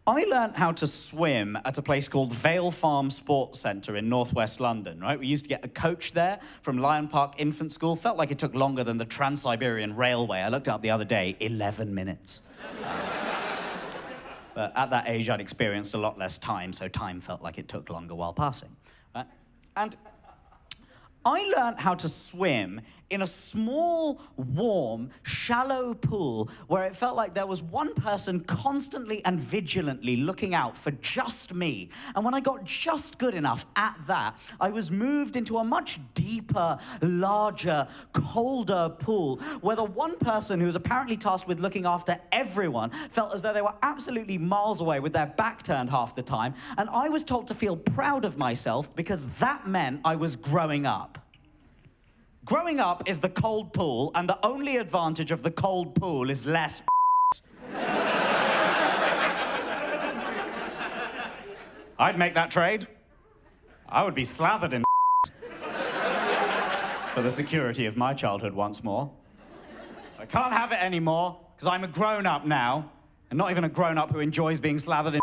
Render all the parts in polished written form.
I learnt how to swim at a place called Vale Farm Sports Centre in northwest London, right? We used to get a coach there from Lion Park Infant School. Felt like it took longer than the Trans-Siberian Railway. I looked it up the other day, 11 minutes. But at that age, I'd experienced a lot less time, so time felt like it took longer while passing. Right? And I learnt how to swim in a small, warm, shallow pool where it felt like there was one person constantly and vigilantly looking out for just me. And when I got just good enough at that, I was moved into a much deeper, larger, colder pool where the one person who was apparently tasked with looking after everyone felt as though they were absolutely miles away with their back turned half the time. And I was told to feel proud of myself because that meant I was growing up. Growing up is the cold pool, and the only advantage of the cold pool is less I'd make that trade. I would be slathered in for the security of my childhood once more. I can't have it anymore, because I'm a grown-up now, and not even a grown-up who enjoys being slathered in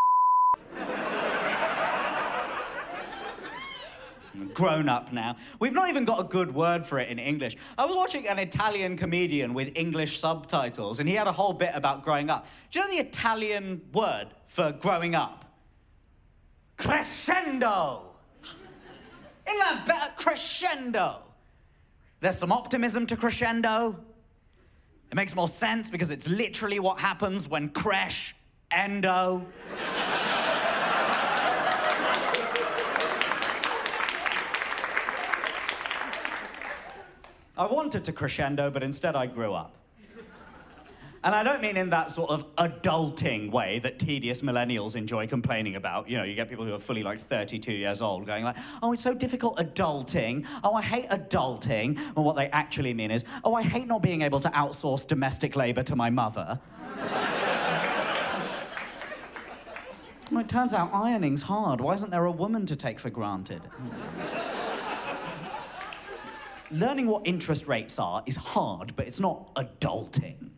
grown up now. We've not even got a good word for it in English. I was watching an Italian comedian with English subtitles, and he had a whole bit about growing up. Do you know the Italian word for growing up? Crescendo! Isn't that better? Crescendo! There's some optimism to crescendo. It makes more sense because it's literally what happens when crash-endo. I wanted to crescendo, but instead I grew up. And I don't mean in that sort of adulting way that tedious millennials enjoy complaining about. You know, you get people who are fully like 32 years old going like, oh, it's so difficult adulting. Oh, I hate adulting. And what they actually mean is, oh, I hate not being able to outsource domestic labor to my mother. Well, it turns out ironing's hard. Why isn't there a woman to take for granted? Learning what interest rates are is hard, but it's not adulting.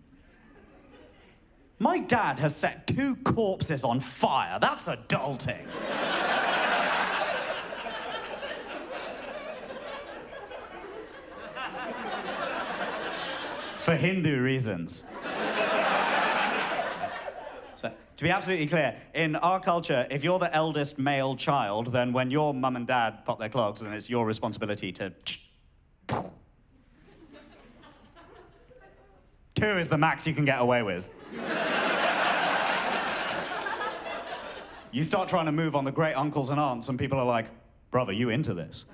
My dad has set 2 corpses on fire. That's adulting. For Hindu reasons. So, to be absolutely clear, in our culture, if you're the eldest male child, then when your mum and dad pop their clogs, then it's your responsibility to... 2 is the max you can get away with. You start trying to move on the great uncles and aunts, and people are like, "Brother, you into this?"